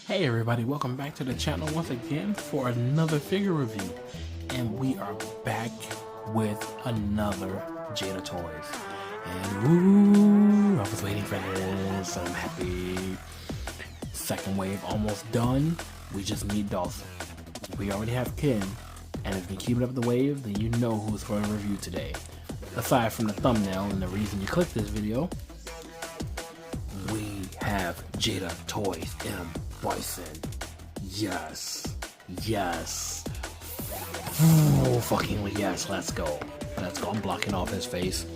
Hey everybody, welcome back to the channel once again for another figure review. And we are back with another Jada Toys. And ooh, I was waiting for this, I'm happy. Second wave almost done, we just need Dawson. We already have Ken, and if you keep it up the wave, then you know who's going to review today. Aside from the thumbnail and the reason you clicked this video, we have Jada Toys M. Bison. Yes. Oh, fucking yes, let's go. I'm blocking off his face.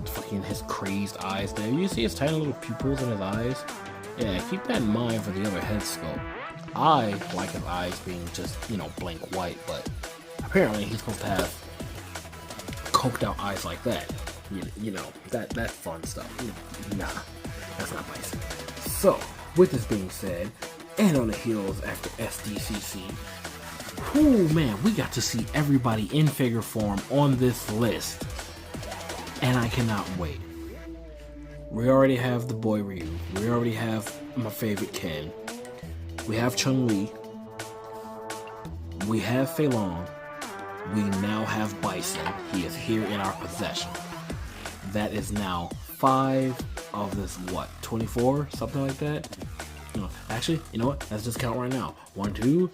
Fucking his crazed eyes there. You see his tiny little pupils in his eyes? Yeah, keep that in mind for the other head sculpt. I like his eyes being just, blank white, but apparently he's supposed to have coked out eyes like that. That fun stuff. Nah, that's not Bison. So, with this being said, and on the heels after SDCC, whoo man, we got to see everybody in figure form on this list, and I cannot wait. We already have the boy Ryu, we already have my favorite Ken, we have Chun-Li, we have Fei Long, we now have Bison. He is here in our possession. That is now 5 of this, 24, something like that. Actually, you know what? Let's just count right now. 1, 2,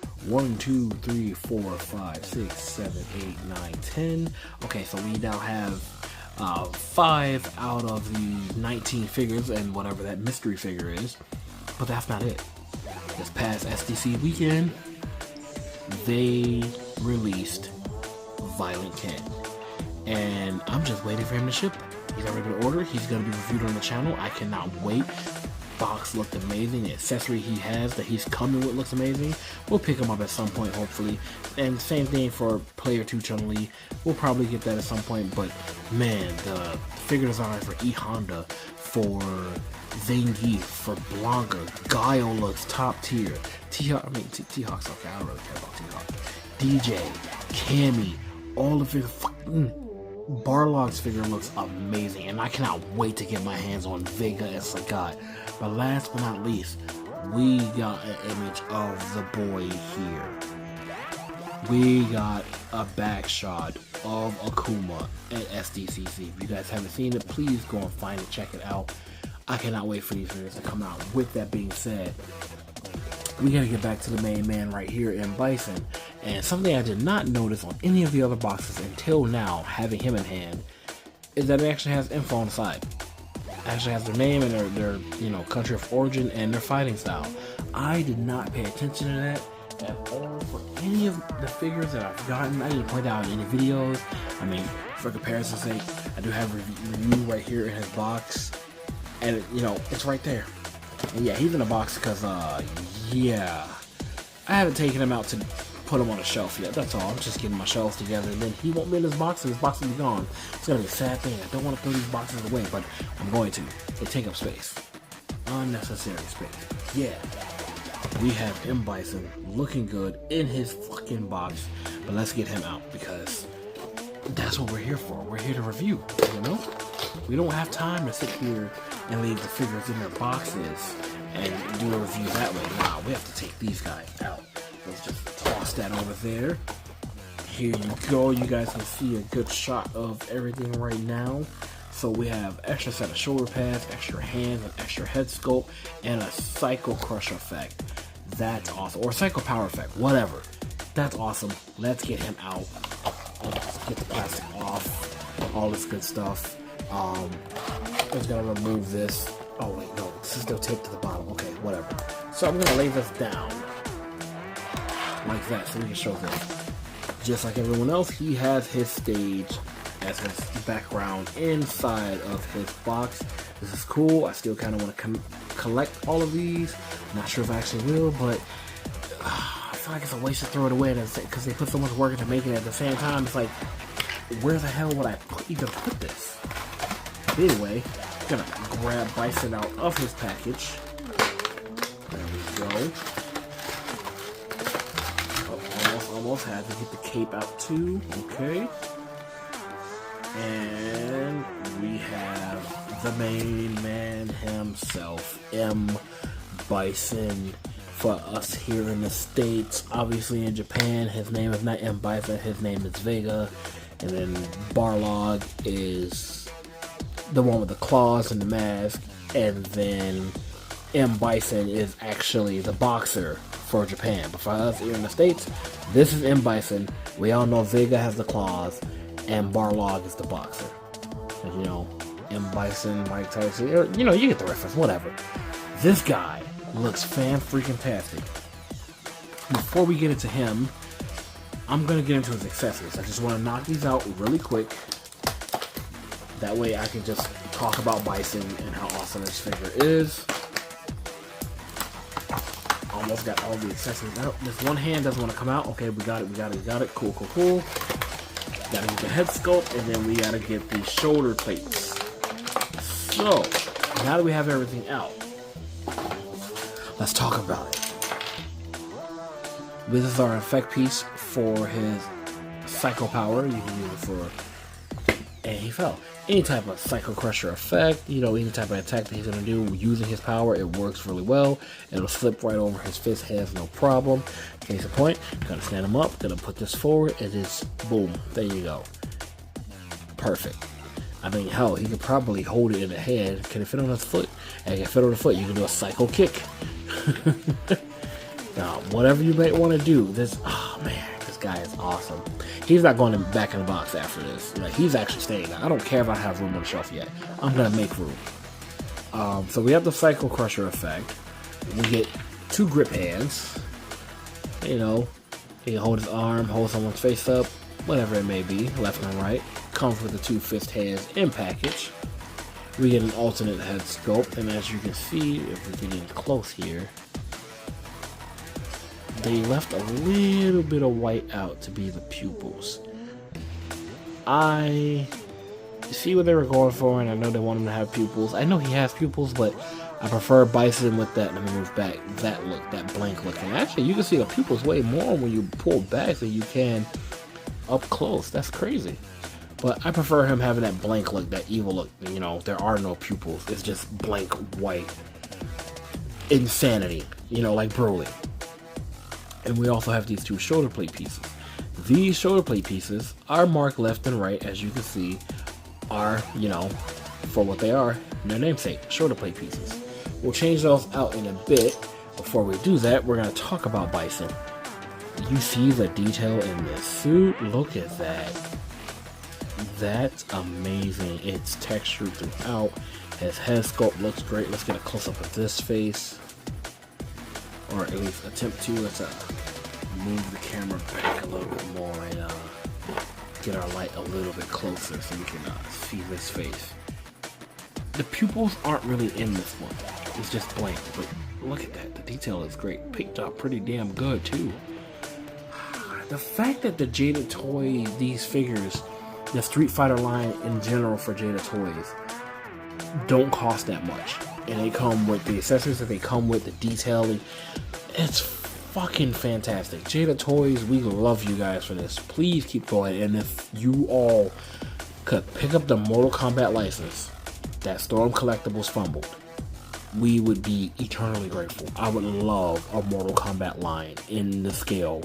3, 4, 5, 6, 7, 8, 9, 10. Okay, so we now have 5 out of the 19 figures and whatever that mystery figure is. But that's not it. This past SDC weekend, they released Violent Ken, and I'm just waiting for him to ship. He's already been ordered. He's going to be reviewed on the channel. I cannot wait. Box looked amazing. The accessory he has that he's coming with looks amazing. We'll pick him up at some point, hopefully. And same thing for Player 2 Chun-Li. We'll probably get that at some point. But man, the figure design for E Honda, for Zangief, for Blanca, Guile looks top tier. T-Hawk's okay. I don't really care about T-Hawk. DJ, Cammy, all of his Barlog's figure looks amazing, and I cannot wait to get my hands on Vega and Sagat. But last but not least, we got an image of the boy here. We got a back shot of Akuma at SDCC. If you guys haven't seen it, please go and find it, check it out. I cannot wait for these figures to come out. With that being said, we gotta get back to the main man right here in Bison. And something I did not notice on any of the other boxes until now, having him in hand, is that it actually has info on the side. It actually has their name and their country of origin and their fighting style. I did not pay attention to that at all for any of the figures that I've gotten. I didn't point out in any videos. I mean, for comparison's sake, I do have a review right here in his box, and it's right there. And yeah, he's in the box because yeah, I haven't taken him out to put him on a shelf yet. That's all. I'm just getting my shelves together, and then he won't be in his box, and his box will be gone. It's gonna be a sad thing. I don't want to throw these boxes away, but I'm going to. They take up space, unnecessary space. Yeah, we have M. Bison looking good in his fucking box, but let's get him out because that's what we're here for. We're here to review. We don't have time to sit here and leave the figures in their boxes and do a review that way. Wow, we have to take these guys out. Let's just toss that over there. Here you go. You guys can see a good shot of everything right now. So we have extra set of shoulder pads, extra hands, an extra head sculpt, and a Psycho Crush effect. That's awesome. Or Psycho Power effect, whatever. That's awesome. Let's get him out. Let's get the plastic off. All this good stuff. I'm just gonna remove this. Oh wait, no, this is still taped to the bottom. Okay, whatever. So I'm gonna lay this down like that so we can show this. Just like everyone else, he has his stage as his background inside of his box. This is cool. I still kind of want to collect all of these. Not sure if I actually will, but I feel like it's a waste to throw it away because they put so much work into making it. At the same time, it's like, where the hell would I even put this? Anyway, I'm gonna grab Bison out of his package. There we go. Almost had to get the cape out too. Okay. And we have the main man himself, M. Bison for us here in the States. Obviously in Japan, his name is not M. Bison, his name is Vega. And then Barlog is the one with the claws and the mask. And then M. Bison is actually the boxer for Japan. But for us here in the States, this is M. Bison. We all know Vega has the claws and Barlog is the boxer. And, you know, M. Bison, Mike Tyson, you know, you get the reference, whatever. This guy looks fan-freaking-tastic. Before we get into him, I'm going to get into his accessories. I just want to knock these out really quick. That way I can just talk about Bison and how awesome this figure is. Almost got all the accessories out. This one hand doesn't want to come out. Okay, we got it. Cool. Gotta get the head sculpt, and then we gotta get the shoulder plates. So, now that we have everything out, let's talk about it. This is our effect piece for his Psycho Power. You can use it for, and he fell. Any type of Psycho Crusher effect, you know, any type of attack that he's gonna do using his power, it works really well. It'll slip right over his fist heads, no problem. Case in point, gonna stand him up, gonna put this forward, and just boom, there you go. Perfect. I mean, hell, he could probably hold it in the hand. Can it fit on his foot? And it can fit on the foot, you can do a Psycho Kick. Now, whatever you may want to do, this, oh man, this guy is awesome. He's not going back in the box after this. Like, he's actually staying there. I don't care if I have room on the shelf yet. I'm gonna make room. So we have the Psycho Crusher effect. We get 2 grip hands. You know, he can hold his arm, hold someone's face up, whatever it may be, left and right. Comes with the 2 fist hands in package. We get an alternate head sculpt, and as you can see, if we get close here, they left a little bit of white out to be the pupils. I see what they were going for, and I know they want him to have pupils. I know he has pupils, but I prefer Bison with that. Let me move back. That look, that blank look. And actually, you can see the pupils way more when you pull back than you can up close. That's crazy. But I prefer him having that blank look, that evil look. You know, there are no pupils. It's just blank white insanity. You know, like Broly. And we also have these 2 shoulder plate pieces. These shoulder plate pieces are marked left and right, as you can see, are, you know, for what they are, their namesake, shoulder plate pieces. We'll change those out in a bit. Before we do that, we're going to talk about Bison. You see the detail in this suit? Look at that. That's amazing. It's textured throughout. His head sculpt looks great. Let's get a close-up of this face. Or at least attempt to. Let's move the camera back a little bit more and get our light a little bit closer so we can see this face. The pupils aren't really in this one. It's just blank. But look at that. The detail is great. Picked up pretty damn good too. The fact that the Jada Toys, these figures, the Street Fighter line in general for Jada Toys, don't cost that much. And they come with the accessories that they come with, the detailing. It's fucking fantastic. Jada Toys, we love you guys for this. Please keep going. And if you all could pick up the Mortal Kombat license that Storm Collectibles fumbled, we would be eternally grateful. I would love a Mortal Kombat line in the scale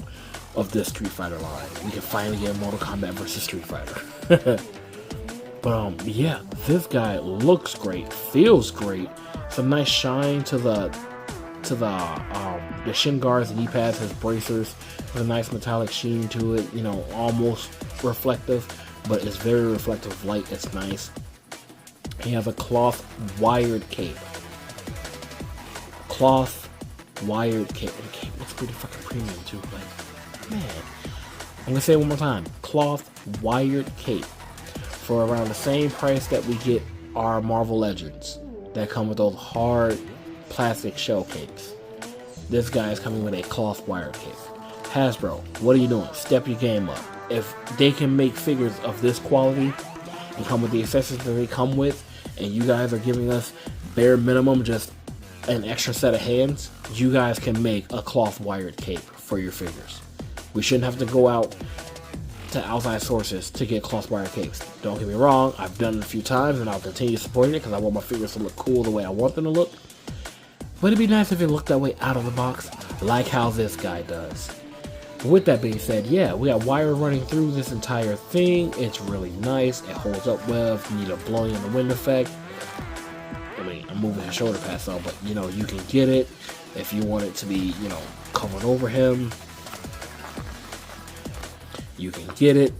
of this Street Fighter line. We can finally get Mortal Kombat versus Street Fighter. But yeah, this guy looks great, feels great. Some nice shine to the shin guards, knee pads, his bracers. There's a nice metallic sheen to it. You know, almost reflective, but it's very reflective light. It's nice. He has a cloth wired cape. Cloth wired cape. And the cape looks pretty fucking premium too. Like, man, I'm gonna say it one more time. Cloth wired cape for around the same price that we get our Marvel Legends that come with those hard plastic shell capes. This guy is coming with a cloth wired cape. Hasbro, what are you doing? Step your game up. If they can make figures of this quality and come with the accessories that they come with, and you guys are giving us bare minimum just an extra set of hands, you guys can make a cloth wired cape for your figures. We shouldn't have to go out to outside sources to get cloth wired capes. Don't get me wrong, I've done it a few times and I'll continue supporting it because I want my figures to look cool the way I want them to look. But it'd be nice if it looked that way out of the box, like how this guy does. With that being said, yeah, we got wire running through this entire thing. It's really nice. It holds up well if you need a blowing in the wind effect. I mean, I'm moving his shoulder pads out, but you know, you can get it if you want it to be, you know, covered over him. You can get it.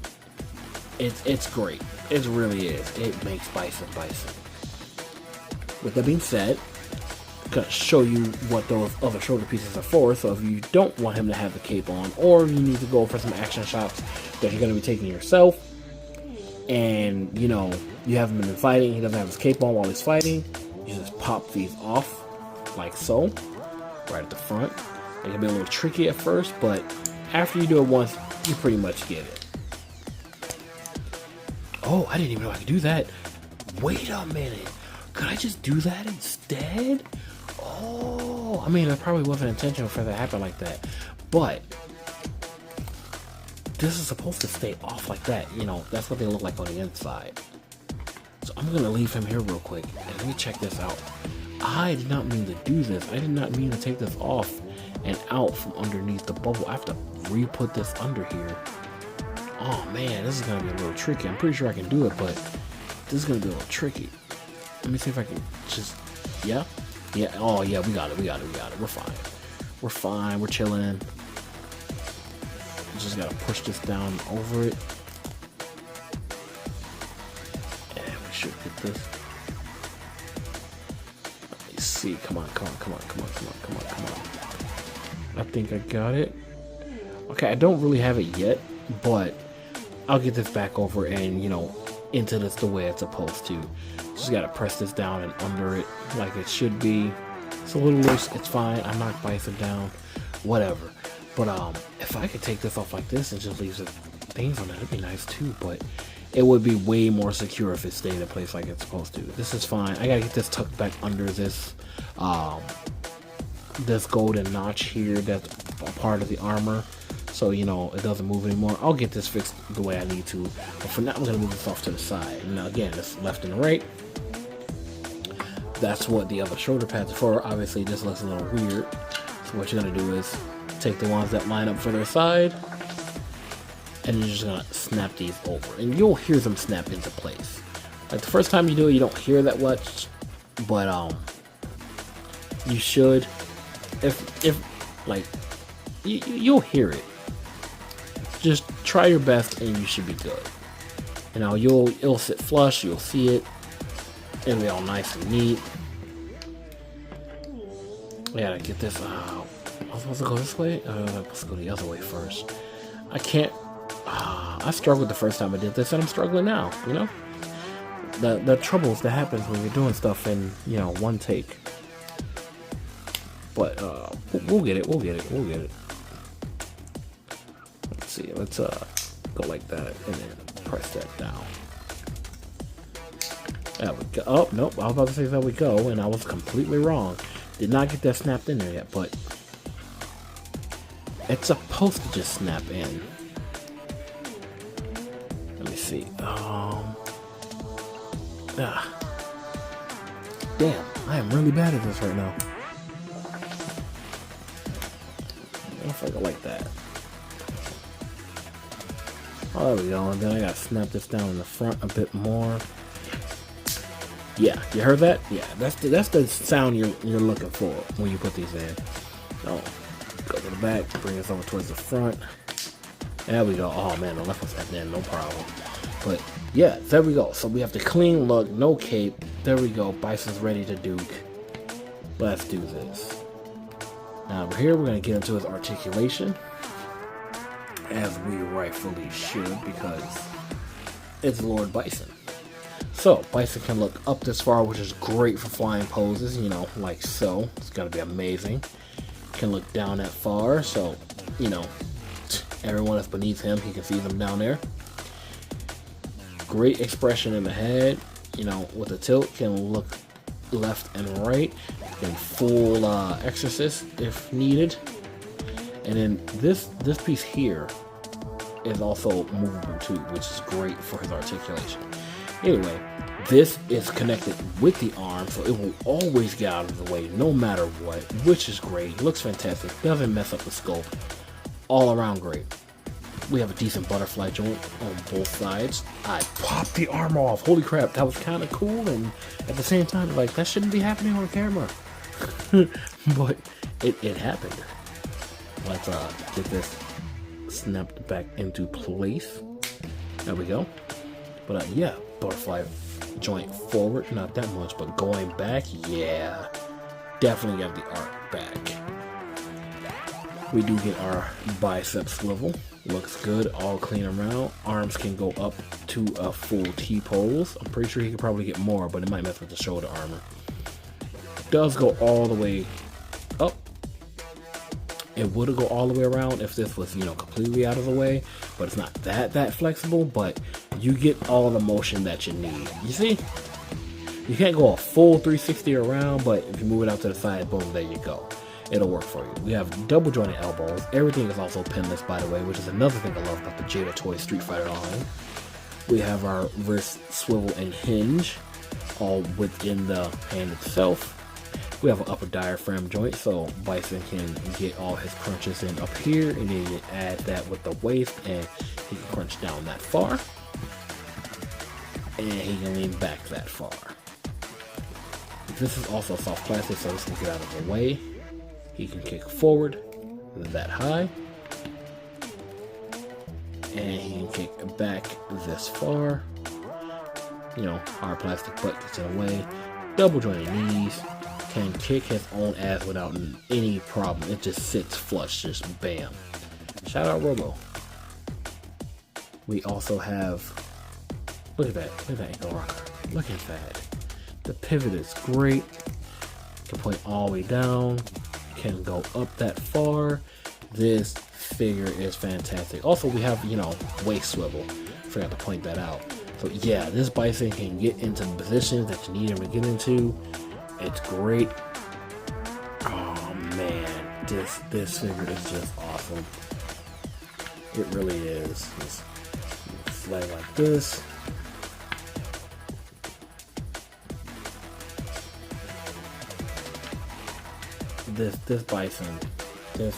It's great. It really is. It makes Bison Bison. With that being said, I'm going to show you what those other shoulder pieces are for. So if you don't want him to have the cape on, or you need to go for some action shots that you're going to be taking yourself, and you know, you haven't been fighting, he doesn't have his cape on while he's fighting, you just pop these off like so, right at the front. It can be a little tricky at first, but after you do it once, you pretty much get it. Oh, I didn't even know I could do that. Wait a minute. Could I just do that instead? Oh, I mean, it probably wasn't intentional for that to happen like that. But this is supposed to stay off like that. You know, that's what they look like on the inside. So I'm going to leave him here real quick. And let me check this out. I did not mean to do this. I did not mean to take this off and out from underneath the bubble. I have to re-put this under here. Oh man, this is going to be a little tricky. I'm pretty sure I can do it, but this is going to be a little tricky. Let me see if I can just, yeah. Oh yeah, we got it. We're fine. We're fine. We're chilling. Just got to push this down over it. And we should get this. Let me see. Come on. I think I got it. Okay, I don't really have it yet, but I'll get this back over and, you know, into this the way it's supposed to. Just gotta press this down and under it like it should be. It's a little loose, it's fine. I knocked Bison down, whatever. But if I could take this off like this and just leave the things on it, it'd be nice too. But it would be way more secure if it stayed in place like it's supposed to. This is fine. I gotta get this tucked back under this this golden notch here that's a part of the armor, so you know it doesn't move anymore. I'll get this fixed the way I need to, but for now I'm gonna move this off to the side. Now again, it's left and right. That's what the other shoulder pads are for. Obviously this looks a little weird, so what you're gonna do is take the ones that line up for their side, and you're just gonna snap these over, and you'll hear them snap into place. Like the first time you do it, you don't hear that much, but you should. If like you'll hear it. Just try your best, and you should be good. You know, it'll sit flush. You'll see it. It'll be all nice and neat. I gotta get this out. I was supposed to go this way. Let's go the other way first. I can't. I struggled the first time I did this, and I'm struggling now. You know, the troubles that happens when you're doing stuff in, you know, one take. But we'll get it. We'll get it. Let's see. Let's go like that and then press that down. There we go. Oh nope! I was about to say there we go, and I was completely wrong. Did not get that snapped in there yet, but it's supposed to just snap in. Let me see. Damn! I am really bad at this right now. If I go like that. Oh, there we go. And then I gotta snap this down in the front a bit more. Yeah, you heard that? Yeah, that's the sound you're looking for when you put these in. So go to the back, bring this over towards the front. There we go. Oh man, the left one's at the end, no problem. But yeah, there we go. So we have the clean look, no cape. There we go. Bison's ready to duke. Let's do this. Now over here, we're going to get into his articulation, as we rightfully should, because it's Lord Bison. So, Bison can look up this far, which is great for flying poses, you know, like so. It's going to be amazing. Can look down that far, so, you know, everyone that's beneath him, he can see them down there. Great expression in the head, you know, with the tilt, can look left and right. In full exorcist if needed. And then this piece here is also movable too, which is great for his articulation. Anyway, This is connected with the arm, so it will always get out of the way no matter what, which is great. Looks fantastic, doesn't mess up the scope. All around great. We have a decent butterfly joint on both sides. I popped the arm off. Holy crap, that was kind of cool, and at the same time, like, that shouldn't be happening on camera. But it happened. Let's get this snapped back into place. There we go. But yeah, butterfly joint forward, not that much, but going back, yeah, definitely have the arc back. We do get our bicep swivel. Looks good, all clean around. Arms can go up to a full T-pose. I'm pretty sure he could probably get more, but it might mess with the shoulder armor. Does go all the way up. It would go all the way around if this was, you know, completely out of the way, but it's not that flexible, but you get all the motion that you need. You see? You can't go a full 360 around, but if you move it out to the side, boom, there you go. It'll work for you. We have double jointed elbows. Everything is also pinless, by the way, which is another thing I love about the Jada Toys Street Fighter line. We have our wrist swivel and hinge, all within the hand itself. We have an upper diaphragm joint, so Bison can get all his crunches in up here, and then you add that with the waist, and he can crunch down that far, and he can lean back that far. This is also soft plastic, so this can get out of the way. He can kick forward that high, and he can kick back this far. You know, hard plastic butt gets in the way. Double jointed knees, can kick his own ass without any problem. It just sits flush, just bam. Shout out Robo. We also have, look at that ankle rocker. Look at that. The pivot is great. Can point all the way down. Can go up that far. This figure is fantastic. Also, we have, you know, waist swivel. Forgot to point that out. So yeah, this Bison can get into positions that you need him to get into. It's great. Oh man, this figure is just awesome. It really is. Just lay like this. This Bison, this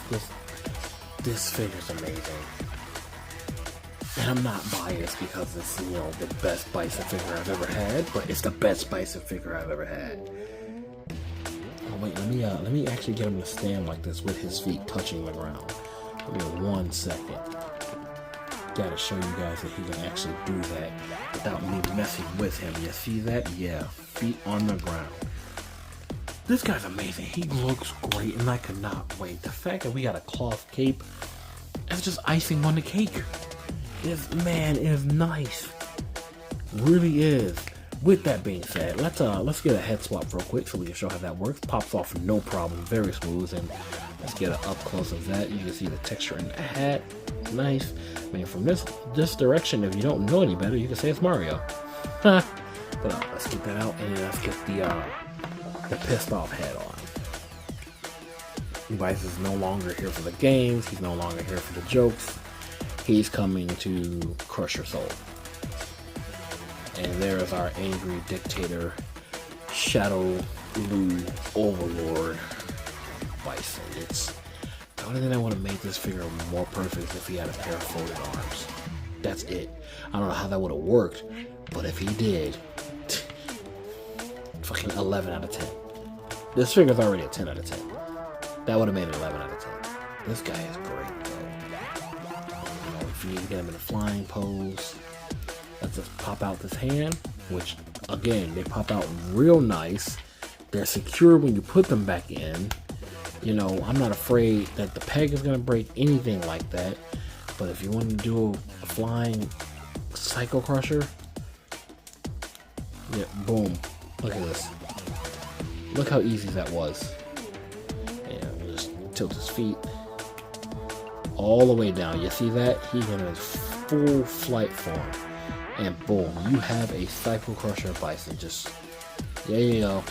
figure's amazing. And I'm not biased because it's, you know, the best Bison figure I've ever had, but it's the best Bison figure I've ever had. Oh wait, let me actually get him to stand like this with his feet touching the ground. Give me 1 second. Gotta show you guys that he can actually do that without me messing with him. You see that? Yeah, feet on the ground. This guy's amazing. He looks great, and I could not wait. The fact that we got a cloth cape, it's just icing on the cake. This man is nice. Really is. With that being said, let's get a head swap real quick so we can show how that works. Pops off no problem, very smooth, and let's get an up close of that. You can see the texture in the hat. Nice. I mean, from this direction, if you don't know any better, you can say it's Mario. But let's get that out, and let's get the pissed off head on. Bison is no longer here for the games. He's no longer here for the jokes. He's coming to crush your soul. And there is our angry dictator, Shadow Blue Overlord Bison. It's the only thing I want to make this figure more perfect is if he had a pair of folded arms. That's it. I don't know how that would have worked, but if he did, fucking 11 out of 10. This figure's already a 10 out of 10. That would have made it 11 out of 10. This guy is great, though. You know, if you need to get him in a flying pose, let's just pop out this hand, which, again, they pop out real nice. They're secure when you put them back in. You know, I'm not afraid that the peg is going to break anything like that. But if you want to do a flying Psycho Crusher, yeah, boom. Look at this. Look how easy that was. And we'll just tilt his feet all the way down. You see that? He's in a full flight form. And boom, you have a Psycho Crusher Bison. Just, there you go.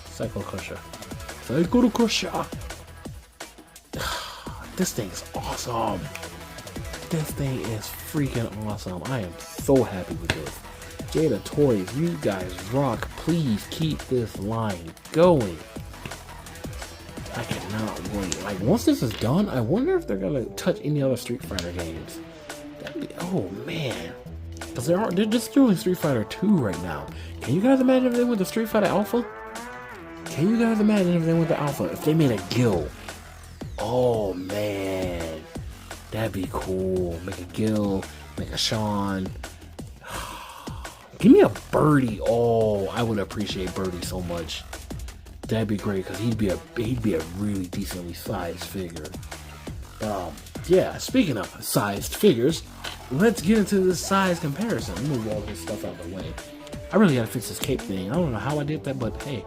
Psycho Crusher. Psycho Crusher! This thing is awesome. This thing is freaking awesome. I am so happy with this. Jada Toys, you guys rock. Please keep this line going. I cannot wait. Like, once this is done, I wonder if they're gonna touch any other Street Fighter games. That'd be, oh man. Because they're just doing Street Fighter 2 right now. Can you guys imagine if they went to Street Fighter Alpha? Can you guys imagine if they went to Alpha? If they made a Gil? Oh man. That'd be cool. Make a Gil, make a Sean. Give me a Birdie. Oh, I would appreciate Birdie so much. That'd be great because he'd be a really decently sized figure. Yeah, speaking of sized figures, let's get into this size comparison. Let me move all this stuff out of the way. I really gotta fix this cape thing. I don't know how I did that, but hey,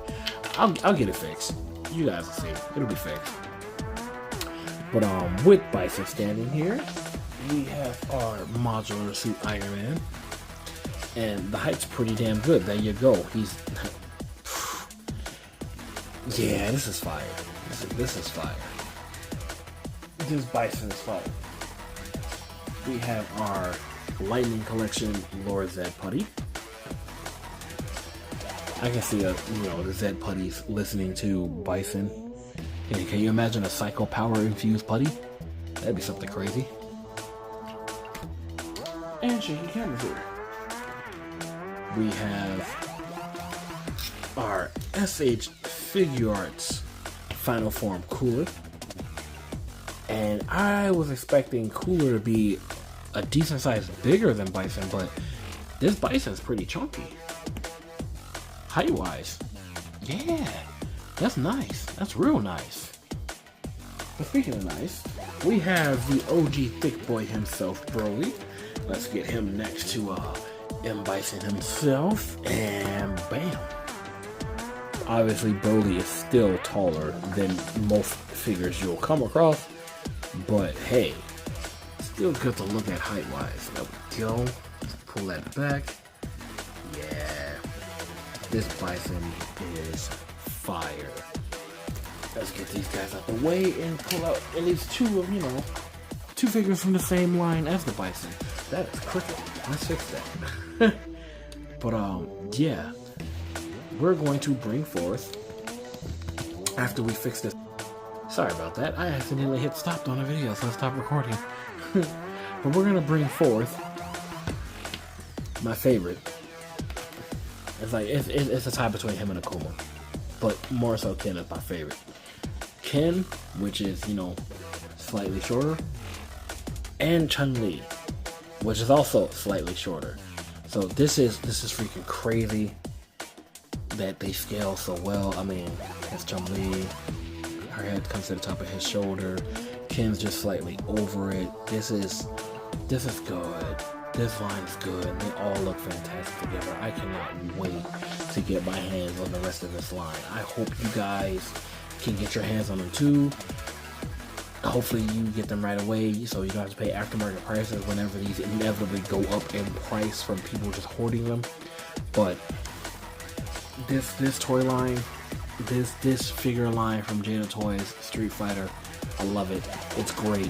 I'll get it fixed. You guys will see. It'll be fixed. But with Bison standing here, we have our modular suit Iron Man. And the height's pretty damn good. There you go. He's yeah, this is fire. This is fire. This Bison is fire. We have our Lightning Collection Lord Zed Putty. I can see the Zed Putties listening to Bison. And can you imagine a Psycho Power infused putty? That'd be something crazy. And shaky cameras here. We have our SH Figuarts Final Form Cooler. And I was expecting Cooler to be a decent size bigger than Bison, but this Bison's pretty chunky. Height wise. Yeah, that's nice. That's real nice. But speaking of nice, we have the OG thick boy himself, Broly. Let's get him next to M. Bison himself, and bam. Obviously, Broly is still taller than most figures you'll come across, but hey, still good to look at height-wise. There we go. Let's pull that back. Yeah, this Bison is fire. Let's get these guys out the way and pull out at least two figures from the same line as the Bison. That is crooked. Let's fix that. But yeah, we're going to bring forth, after we fix this. Sorry about that. I accidentally hit stop on the video, so I stopped recording. But we're gonna bring forth my favorite. It's like it's a tie between him and Akuma, but more so Ken is my favorite. Ken, which is slightly shorter, and Chun-Li, which is also slightly shorter. So this is freaking crazy that they scale so well. I mean, that's Chun-Li. Her head comes to the top of his shoulder. Ken's just slightly over it. This is good. This line is good. And they all look fantastic together. I cannot wait to get my hands on the rest of this line. I hope you guys can get your hands on them too. Hopefully you get them right away, so you don't have to pay aftermarket prices whenever these inevitably go up in price from people just hoarding them. But this toy line, this figure line from Jada Toys, Street Fighter, I love it. It's great.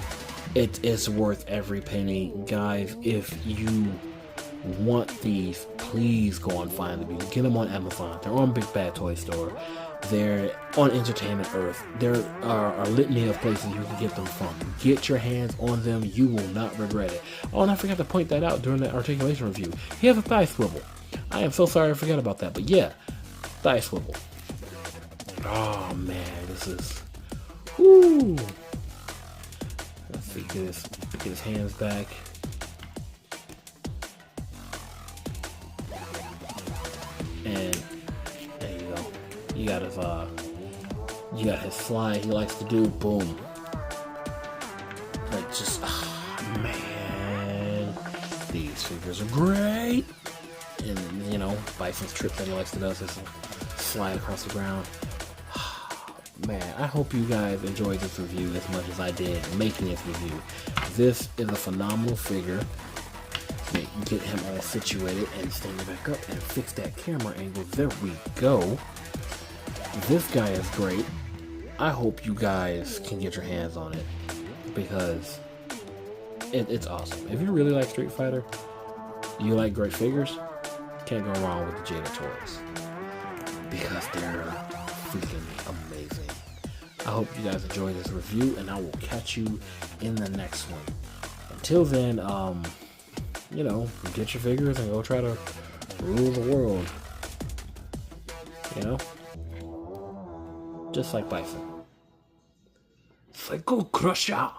It is worth every penny. Guys, if you want these, please go and find them. You can get them on Amazon. They're on Big Bad Toy Store. They're on Entertainment Earth. There are a litany of places you can get them from. Get your hands on them. You will not regret it. Oh, and I forgot to point that out during the articulation review. He has a thigh swivel. I am so sorry I forgot about that. But yeah, thigh swivel. Oh man, this is... Whoo! Let's see, get his hands back. And there you go. You got his slide he likes to do. Boom. Like just, man, these figures are great. And Bison's trip that he likes to do is just slide across the ground. Man, I hope you guys enjoyed this review as much as I did making this review. This is a phenomenal figure. Get him all situated and stand back up and fix that camera angle. There we go. This guy is great. I hope you guys can get your hands on it because it's awesome. If you really like Street Fighter, you like great figures, can't go wrong with the Jada Toys because they're freaking amazing. I hope you guys enjoyed this review, and I will catch you in the next one. Until then, you know, get your figures and go try to rule the world. You know? Just like Bison. Psycho Crusher!